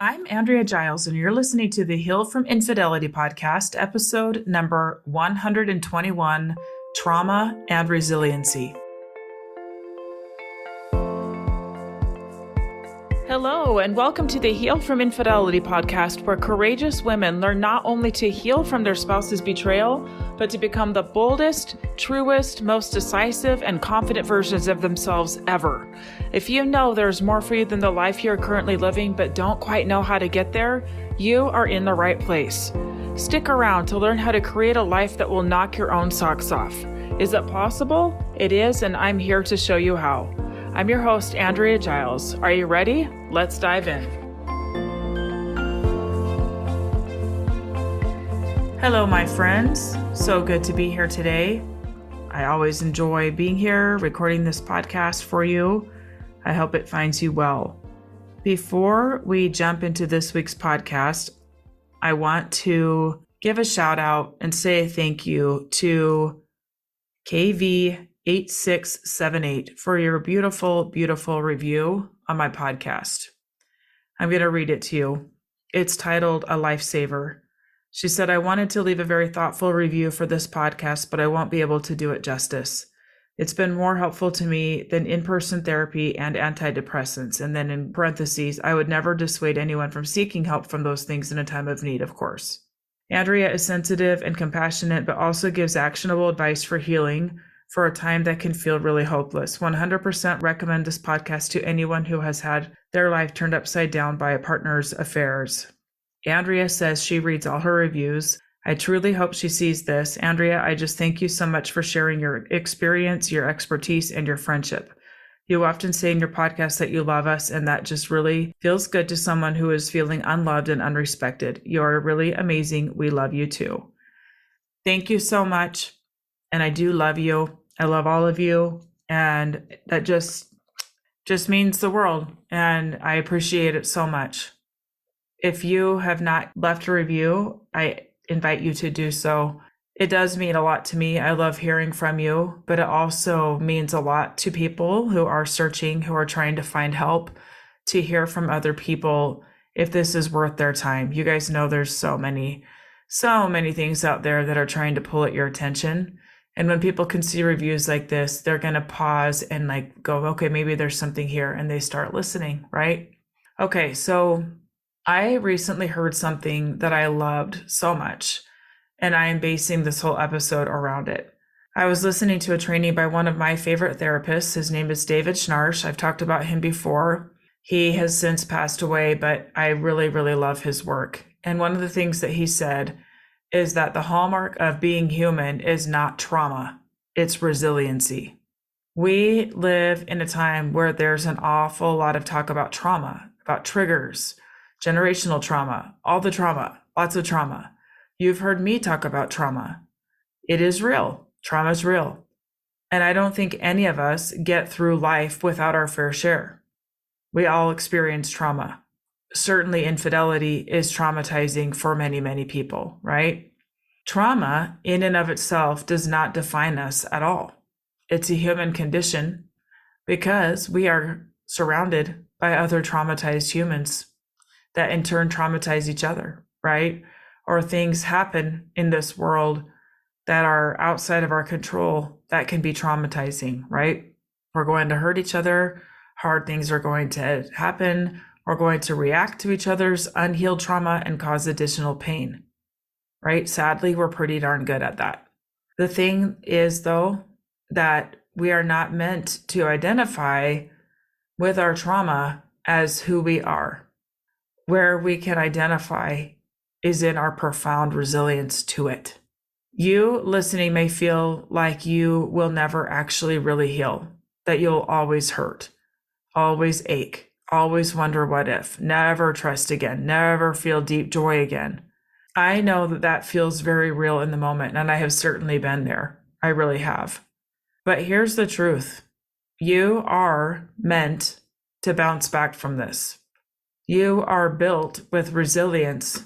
I'm Andrea Giles, and you're listening to the Heal from Infidelity podcast, episode number 121, Trauma and Resiliency. Hello, and welcome to the Heal from Infidelity podcast, where courageous women learn not only to heal from their spouse's betrayal, but to become the boldest, truest, most decisive, and confident versions of themselves ever. If you know there's more for you than the life you're currently living, but don't quite know how to get there, you are in the right place. Stick around to learn how to create a life that will knock your own socks off. Is it possible? It is, and I'm here to show you how. I'm your host, Andrea Giles. Are you ready? Let's dive in. Hello, my friends. So good to be here today. I always enjoy being here, recording this podcast for you. I hope it finds you well. Before we jump into this week's podcast, I want to give a shout out and say a thank you to KV8678 for your beautiful, beautiful review on my podcast. I'm going to read it to you. It's titled A Lifesaver. She said, I wanted to leave a very thoughtful review for this podcast, but I won't be able to do it justice. It's been more helpful to me than in-person therapy and antidepressants. And then in parentheses, I would never dissuade anyone from seeking help from those things in a time of need, of course. Andrea is sensitive and compassionate, but also gives actionable advice for healing for a time that can feel really hopeless. 100% recommend this podcast to anyone who has had their life turned upside down by a partner's affairs. Andrea says she reads all her reviews. I truly hope she sees this. Andrea, I just thank you so much for sharing your experience, your expertise, and your friendship. You often say in your podcast that you love us, and that just really feels good to someone who is feeling unloved and unrespected. You're really amazing. We love you too. Thank you so much. And I do love you. I love all of you. And that just means the world. And I appreciate it so much. If you have not left a review, I invite you to do so. It does mean a lot to me. I love hearing from you, but it also means a lot to people who are searching, who are trying to find help, to hear from other people if this is worth their time. You guys know there's so many things out there that are trying to pull at your attention. And when people can see reviews like this, they're going to pause and go, okay, maybe there's something here. And they start listening, right? Okay, so I recently heard something that I loved so much, and I am basing this whole episode around it. I was listening to a training by one of my favorite therapists. His name is David Schnarch. I've talked about him before. He has since passed away, but I really, really love his work. And one of the things that he said is that the hallmark of being human is not trauma, it's resiliency. We live in a time where there's an awful lot of talk about trauma, about triggers, generational trauma, all the trauma, lots of trauma. You've heard me talk about trauma. It is real. Trauma is real. And I don't think any of us get through life without our fair share. We all experience trauma. Certainly infidelity is traumatizing for many, many people, right? Trauma in and of itself does not define us at all. It's a human condition because we are surrounded by other traumatized humans that in turn traumatize each other, right? Or things happen in this world that are outside of our control that can be traumatizing, right? We're going to hurt each other. Hard things are going to happen. We're going to react to each other's unhealed trauma and cause additional pain, right? Sadly, we're pretty darn good at that. The thing is, though, that we are not meant to identify with our trauma as who we are. Where we can identify is in our profound resilience to it. You listening may feel like you will never actually really heal, that you'll always hurt, always ache, always wonder what if, never trust again, never feel deep joy again. I know that feels very real in the moment, and I have certainly been there. I really have. But here's the truth. You are meant to bounce back from this. You are built with resilience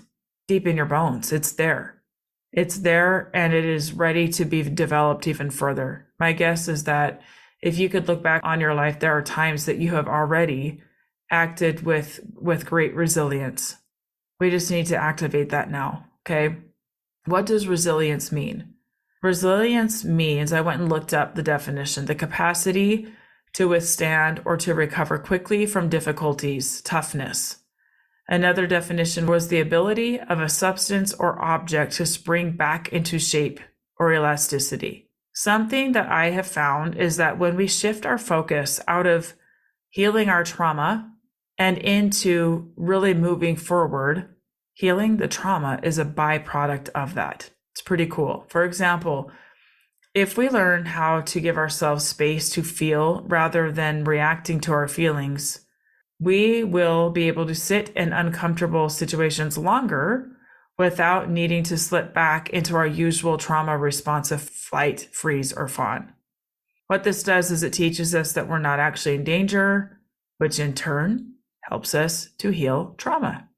deep in your bones. It's there. It's there, and it is ready to be developed even further. My guess is that if you could look back on your life, there are times that you have already acted with great resilience. We just need to activate that now. Okay. What does resilience mean? Resilience means, I went and looked up the definition, the capacity to withstand or to recover quickly from difficulties, toughness. Another definition was the ability of a substance or object to spring back into shape or elasticity. Something that I have found is that when we shift our focus out of healing our trauma and into really moving forward, healing the trauma is a byproduct of that. It's pretty cool. For example, if we learn how to give ourselves space to feel rather than reacting to our feelings, we will be able to sit in uncomfortable situations longer without needing to slip back into our usual trauma response of fight, freeze, or fawn. What this does is it teaches us that we're not actually in danger, which in turn helps us to heal trauma.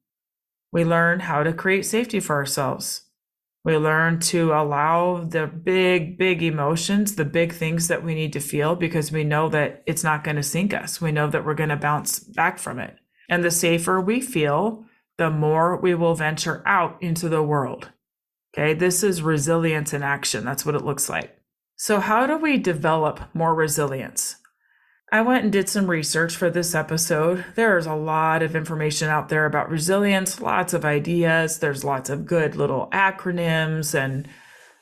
We learn how to create safety for ourselves. We learn to allow the big emotions, the big things that we need to feel, because we know that it's not going to sink us. We know that we're going to bounce back from it. And the safer we feel, the more we will venture out into the world. Okay, this is resilience in action. That's what it looks like. So how do we develop more resilience? I went and did some research for this episode. There's a lot of information out there about resilience, lots of ideas. There's lots of good little acronyms and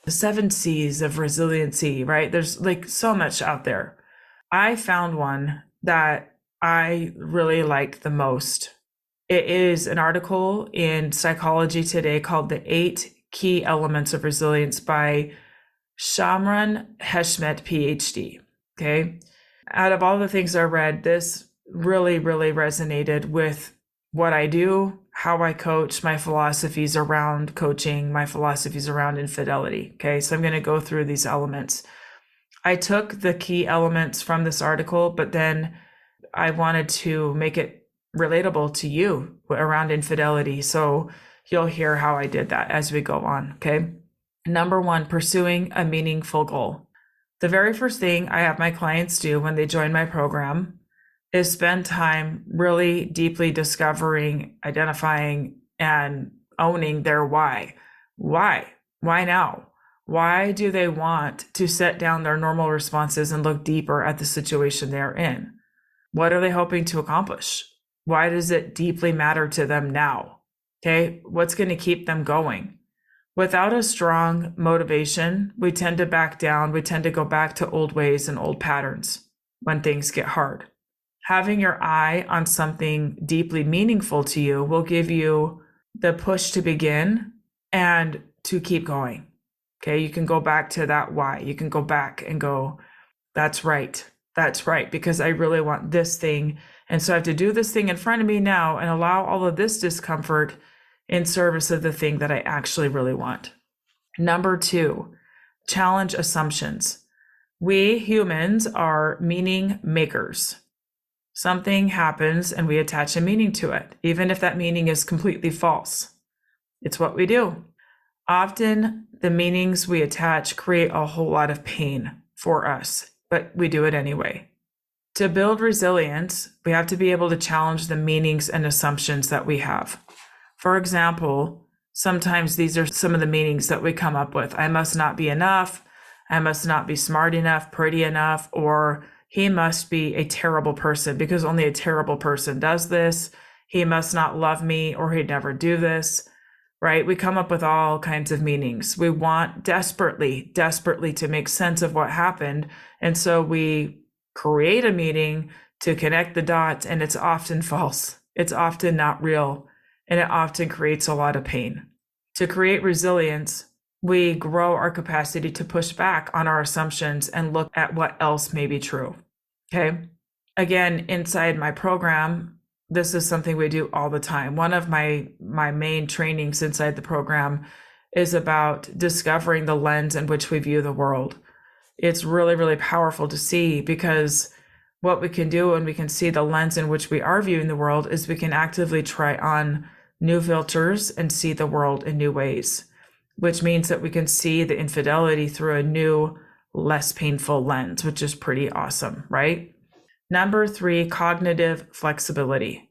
the 7 C's of resiliency, right? There's like so much out there. I found one that I really liked the most. It is an article in Psychology Today called The 8 Key Elements of Resilience by Shamran Heshmet, PhD. Okay. Out of all the things I read, this really resonated with what I do, how I coach, my philosophies around coaching, my philosophies around infidelity. Okay, so I'm going to go through these elements. I took the key elements from this article, but then I wanted to make it relatable to you around infidelity. So you'll hear how I did that as we go on. Okay. Number 1, pursuing a meaningful goal. The very first thing I have my clients do when they join my program is spend time really deeply discovering, identifying, and owning their why. Why? Why now? Why do they want to set down their normal responses and look deeper at the situation they're in? What are they hoping to accomplish? Why does it deeply matter to them now? Okay, what's going to keep them going? Without a strong motivation, we tend to back down. We tend to go back to old ways and old patterns when things get hard. Having your eye on something deeply meaningful to you will give you the push to begin and to keep going. Okay, you can go back to that why. You can go back and go, that's right, because I really want this thing. And so I have to do this thing in front of me now and allow all of this discomfort in service of the thing that I actually really want. Number 2, challenge assumptions. We humans are meaning makers. Something happens and we attach a meaning to it, even if that meaning is completely false. It's what we do. Often the meanings we attach create a whole lot of pain for us, but we do it anyway. To build resilience, we have to be able to challenge the meanings and assumptions that we have. For example, sometimes these are some of the meanings that we come up with. I must not be enough. I must not be smart enough, pretty enough, or he must be a terrible person because only a terrible person does this. He must not love me or he'd never do this, right? We come up with all kinds of meanings. We want desperately to make sense of what happened. And so we create a meaning to connect the dots, and it's often false. It's often not real. And it often creates a lot of pain. To create resilience, we grow our capacity to push back on our assumptions and look at what else may be true. Okay. Again, inside my program, this is something we do all the time. One of my main trainings inside the program is about discovering the lens in which we view the world. It's really powerful to see, because what we can do when we can see the lens in which we are viewing the world is we can actively try on new filters and see the world in new ways, which means that we can see the infidelity through a new, less painful lens, which is pretty awesome, right? Number 3, cognitive flexibility.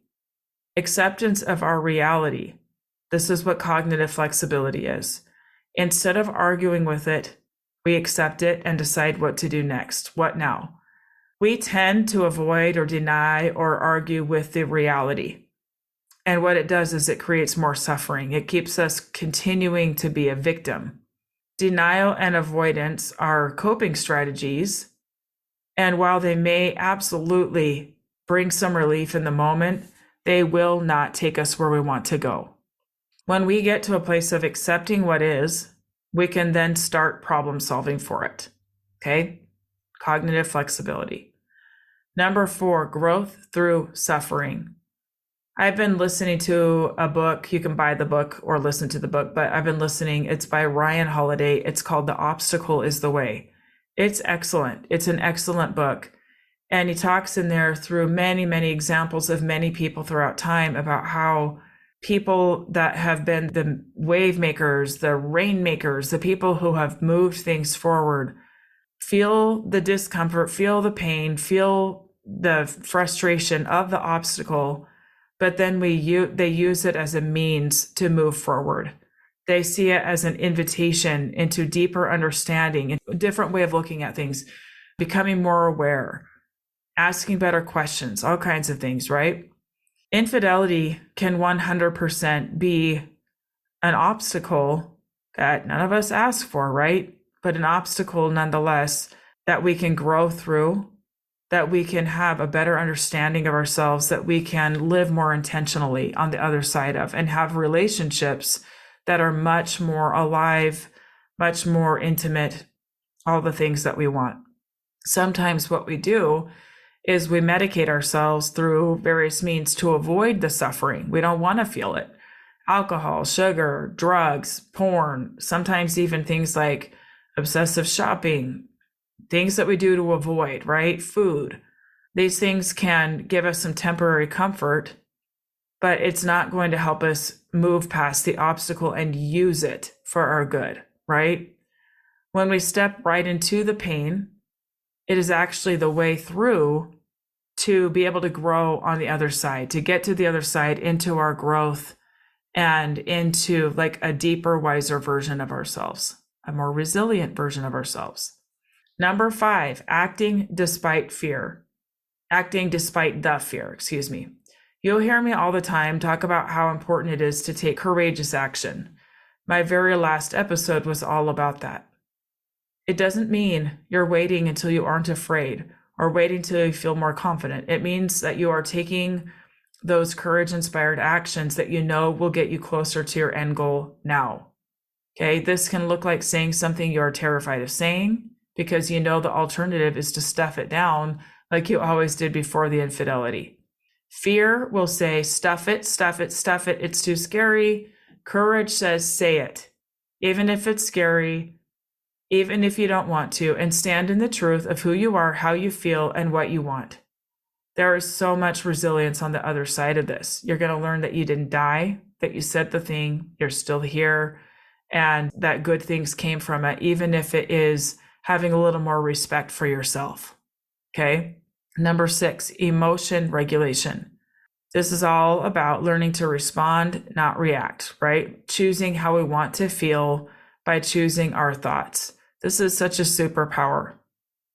Acceptance of our reality. This is what cognitive flexibility is. Instead of arguing with it, we accept it and decide what to do next. What now? We tend to avoid or deny or argue with the reality. And what it does is it creates more suffering. It keeps us continuing to be a victim. Denial and avoidance are coping strategies. And while they may absolutely bring some relief in the moment, they will not take us where we want to go. When we get to a place of accepting what is, we can then start problem solving for it. Okay? Cognitive flexibility. Number 4, growth through suffering. I've been listening to a book. You can buy the book or listen to the book, but I've been listening. It's by Ryan Holiday. It's called The Obstacle is the Way. It's excellent. It's an excellent book. And he talks in there through many, many examples of many people throughout time about how people that have been the wave makers, the rain makers, the people who have moved things forward, feel the discomfort, feel the pain, feel the frustration of the obstacle, but then they use it as a means to move forward. They see it as an invitation into deeper understanding and a different way of looking at things, becoming more aware, asking better questions, all kinds of things, right? Infidelity can 100% be an obstacle that none of us ask for, right? But an obstacle nonetheless that we can grow through, that we can have a better understanding of ourselves, that we can live more intentionally on the other side of, and have relationships that are much more alive, much more intimate, all the things that we want. Sometimes what we do is we medicate ourselves through various means to avoid the suffering. We don't want to feel it. Alcohol, sugar, drugs, porn, sometimes even things like obsessive shopping, things that we do to avoid, right? Food. These things can give us some temporary comfort, but it's not going to help us move past the obstacle and use it for our good, right? When we step right into the pain, it is actually the way through to be able to grow on the other side, to get to the other side into our growth and into like a deeper, wiser version of ourselves, a more resilient version of ourselves. Number 5, acting despite the fear, excuse me. You'll hear me all the time talk about how important it is to take courageous action. My very last episode was all about that. It doesn't mean you're waiting until you aren't afraid or waiting till you feel more confident. It means that you are taking those courage-inspired actions that you know will get you closer to your end goal now. Okay, this can look like saying something you're terrified of saying because you know the alternative is to stuff it down like you always did before the infidelity. Fear will say, stuff it, it's too scary. Courage says, say it, even if it's scary, even if you don't want to, and stand in the truth of who you are, how you feel, and what you want. There is so much resilience on the other side of this. You're going to learn that you didn't die, that you said the thing, you're still here, and that good things came from it, even if it is having a little more respect for yourself. Okay. Number 6, emotion regulation. This is all about learning to respond, not react, right? Choosing how we want to feel by choosing our thoughts. This is such a superpower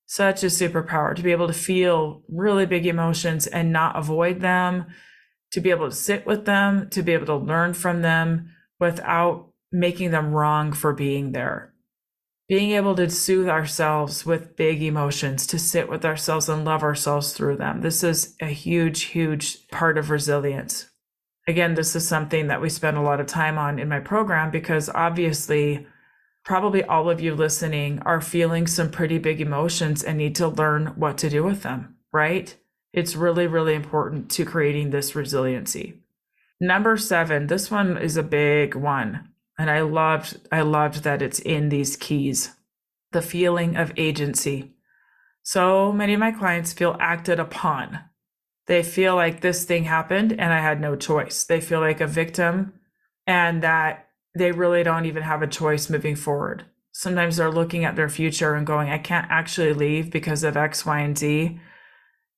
to be able to feel really big emotions and not avoid them, to be able to sit with them, to be able to learn from them without making them wrong for being there. Being able to soothe ourselves with big emotions, to sit with ourselves and love ourselves through them. This is a huge, huge part of resilience. Again, this is something that we spend a lot of time on in my program because obviously, probably all of you listening are feeling some pretty big emotions and need to learn what to do with them, right? It's really, really important to creating this resiliency. Number 7, this one is a big one. And I loved that it's in these keys, the feeling of agency. So many of my clients feel acted upon. They feel like this thing happened and I had no choice. They feel like a victim and that they really don't even have a choice moving forward. Sometimes they're looking at their future and going, I can't actually leave because of X, Y, and Z.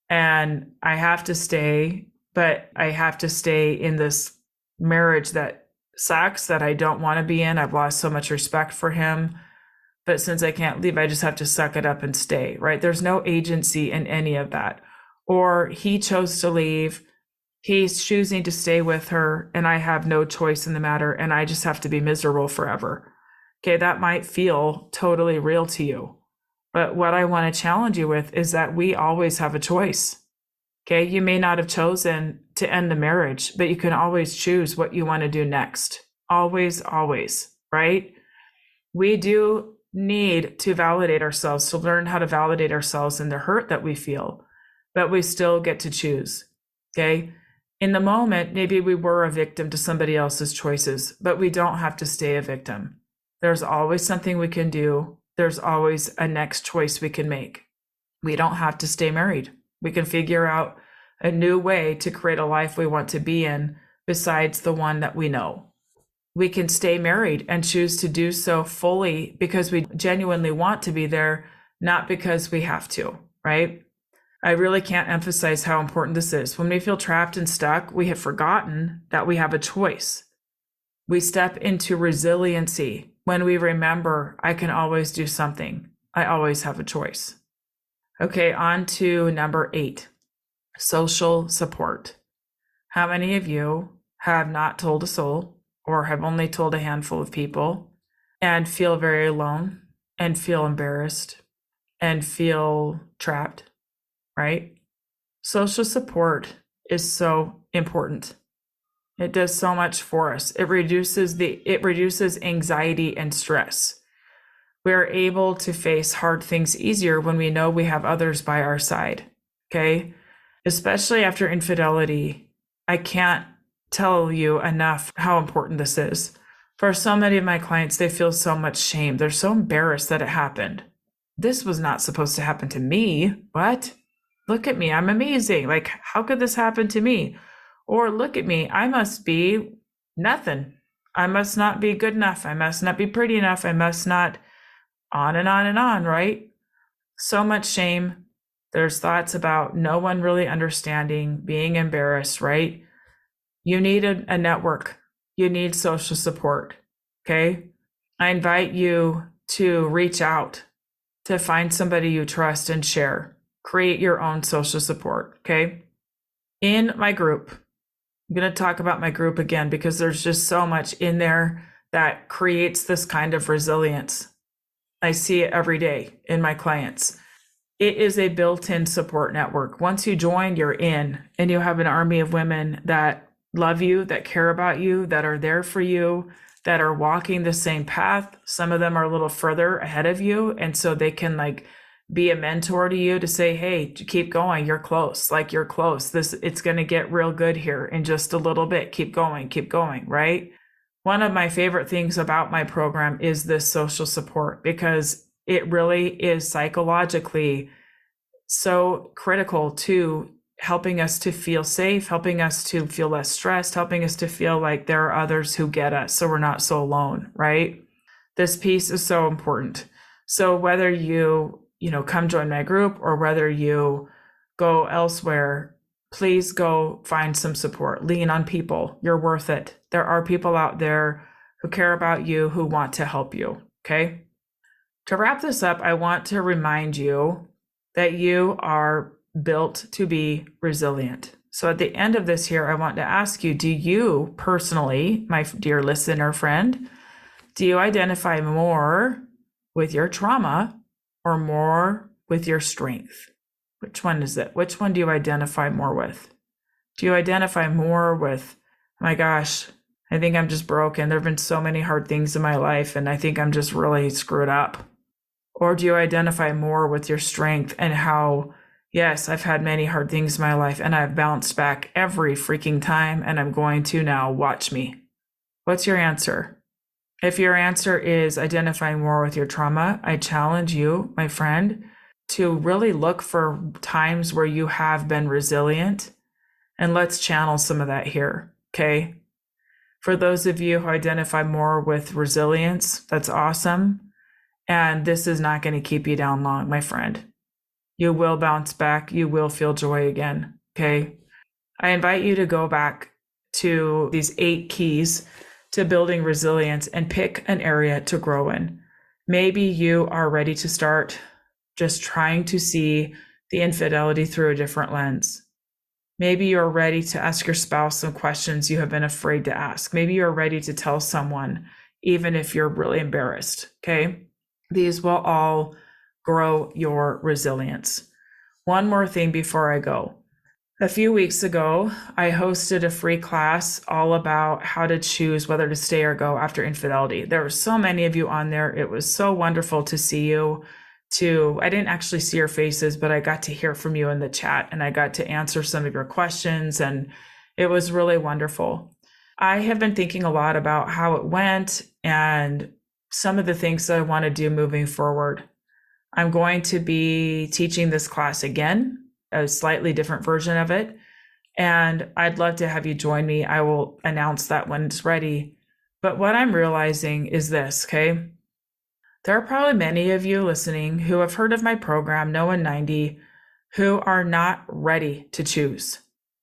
And I have to stay but I have to stay in this marriage that sucks, that I don't want to be in. I've lost so much respect for him. But since I can't leave, I just have to suck it up and stay, right? There's no agency in any of that. Or he chose to leave. He's choosing to stay with her, and I have no choice in the matter, and I just have to be miserable forever. Okay, that might feel totally real to you. But what I want to challenge you with is that we always have a choice. Okay, you may not have chosen to end the marriage, but you can always choose what you want to do next. Always, always, right? We do need to validate ourselves, to learn how to validate ourselves in the hurt that we feel, but we still get to choose. Okay. In the moment, maybe we were a victim to somebody else's choices, but we don't have to stay a victim. There's always something we can do. There's always a next choice we can make. We don't have to stay married. We can figure out a new way to create a life we want to be in besides the one that we know. We can stay married and choose to do so fully because we genuinely want to be there, not because we have to, right? I really can't emphasize how important this is. When we feel trapped and stuck, we have forgotten that we have a choice. We step into resiliency when we remember I can always do something. I always have a choice. Okay, on to number 8, social support. How many of you have not told a soul or have only told a handful of people and feel very alone and feel embarrassed and feel trapped, right? Social support is so important. It does so much for us. It reduces anxiety and stress. We're able to face hard things easier when we know we have others by our side. Okay? Especially after infidelity, I can't tell you enough how important this is. For so many of my clients, they feel so much shame. They're so embarrassed that it happened. This was not supposed to happen to me. What? Look at me. I'm amazing. Like, how could this happen to me? Or look at me. I must be nothing. I must not be good enough. I must not be pretty enough. I must not, on and on and on, right? So much shame. There's thoughts about no one really understanding, being embarrassed, right? You need a network. You need social support. Okay. I invite you to reach out, to find somebody you trust and share. Create your own social support. Okay. In my group, I'm going to talk about my group again because there's just so much in there that creates this kind of resilience. I see it every day in my clients. It is a built-in support network. Once you join, you're in, and you have an army of women that love you, that care about you, that are there for you, that are walking the same path. Some of them are a little further ahead of you, and so they can like be a mentor to you to say, hey, keep going. You're close. Like, you're close. It's going to get real good here in just a little bit. Keep going, right? One of my favorite things about my program is this social support because it really is psychologically so critical to helping us to feel safe, helping us to feel less stressed, helping us to feel like there are others who get us so we're not so alone, right? This piece is so important. So whether you come join my group or whether you go elsewhere, please go find some support. Lean on people. You're worth it. There are people out there who care about you, who want to help you. Okay. To wrap this up, I want to remind you that you are built to be resilient. So at the end of this here, I want to ask you, do you personally, my dear listener friend, do you identify more with your trauma or more with your strength? Which one is it? Which one do you identify more with? Do you identify more with, my gosh, I think I'm just broken. There have been so many hard things in my life, and I think I'm just really screwed up. Or do you identify more with your strength and how, yes, I've had many hard things in my life and I've bounced back every freaking time, and I'm going to now, watch me. What's your answer? If your answer is identifying more with your trauma, I challenge you, my friend, to really look for times where you have been resilient, and let's channel some of that here, okay? For those of you who identify more with resilience, that's awesome. And this is not going to keep you down long, my friend. You will bounce back. You will feel joy again, okay? I invite you to go back to these 8 keys to building resilience and pick an area to grow in. Maybe you are ready to start just trying to see the infidelity through a different lens. Maybe you're ready to ask your spouse some questions you have been afraid to ask. Maybe you're ready to tell someone, even if you're really embarrassed. Okay. These will all grow your resilience. One more thing before I go. A few weeks ago, I hosted a free class all about how to choose whether to stay or go after infidelity. There were so many of you on there. It was so wonderful to see you. I didn't actually see your faces, but I got to hear from you in the chat and I got to answer some of your questions, and it was really wonderful. I have been thinking a lot about how it went and some of the things that I want to do moving forward. I'm going to be teaching this class again, a slightly different version of it. And I'd love to have you join me. I will announce that when it's ready. But what I'm realizing is this, okay? There are probably many of you listening who have heard of my program, No in 90, who are not ready to choose.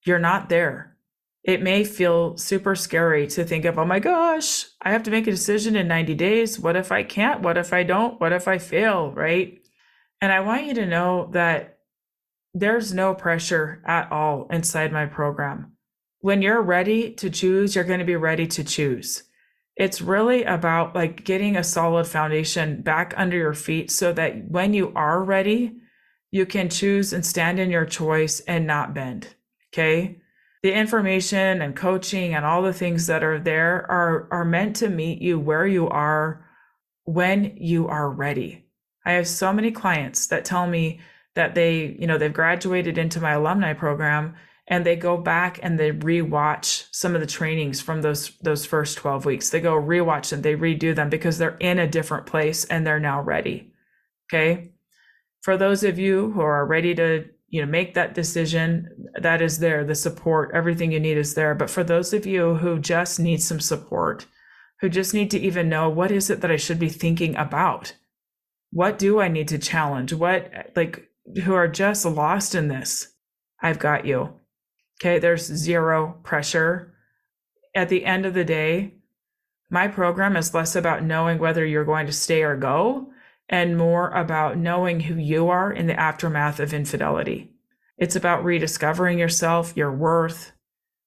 You're not there. It may feel super scary to think of, oh my gosh, I have to make a decision in 90 days. What if I can't? What if I don't? What if I fail, right? And I want you to know that there's no pressure at all inside my program. When you're ready to choose, you're going to be ready to choose. It's really about like getting a solid foundation back under your feet so that when you are ready, you can choose and stand in your choice and not bend. Okay. The information and coaching and all the things that are there are meant to meet you where you are when you are ready. I have so many clients that tell me that they've graduated into my alumni program and they go back and they rewatch some of the trainings from those first 12 weeks. They go rewatch them, they redo them because they're in a different place and they're now ready. Okay. For those of you who are ready to, make that decision, that is there, the support, everything you need is there. But for those of you who just need some support, who just need to even know, what is it that I should be thinking about? What do I need to challenge? Who are just lost in this? I've got you. Okay. There's zero pressure. At the end of the day, my program is less about knowing whether you're going to stay or go, and more about knowing who you are in the aftermath of infidelity. It's about rediscovering yourself, your worth,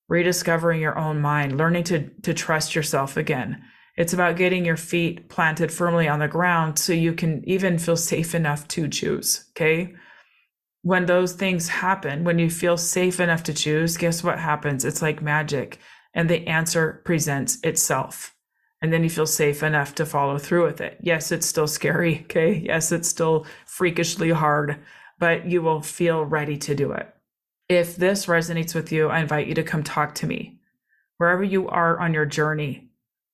rediscovering your own mind, learning to trust yourself again. It's about getting your feet planted firmly on the ground so you can even feel safe enough to choose, okay? When those things happen, when you feel safe enough to choose, guess what happens? It's like magic, and the answer presents itself. And then you feel safe enough to follow through with it. Yes, it's still scary, okay? Yes, it's still freakishly hard, but you will feel ready to do it. If this resonates with you, I invite you to come talk to me. Wherever you are on your journey,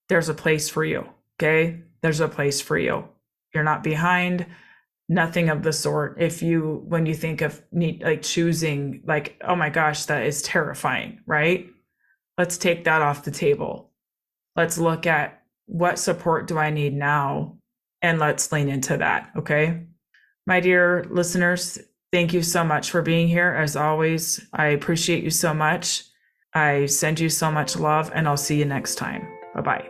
there's a place for you, okay? There's a place for you. You're not behind, nothing of the sort. When you think of choosing, oh my gosh, that is terrifying, right? Let's take that off the table. Let's look at what support do I need now? And let's lean into that, okay? My dear listeners, thank you so much for being here. As always, I appreciate you so much. I send you so much love, and I'll see you next time. Bye-bye.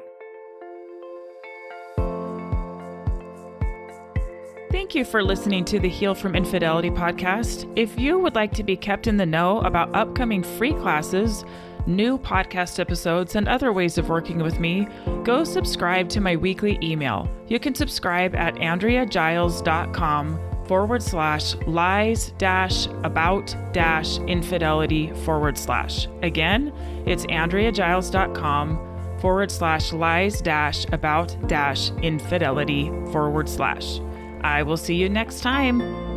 Thank you for listening to the Heal from Infidelity podcast. If you would like to be kept in the know about upcoming free classes, new podcast episodes, and other ways of working with me, go subscribe to my weekly email. You can subscribe at andreagiles.com/lies-about-infidelity/. Again, it's andreagiles.com/lies-about-infidelity/. I will see you next time.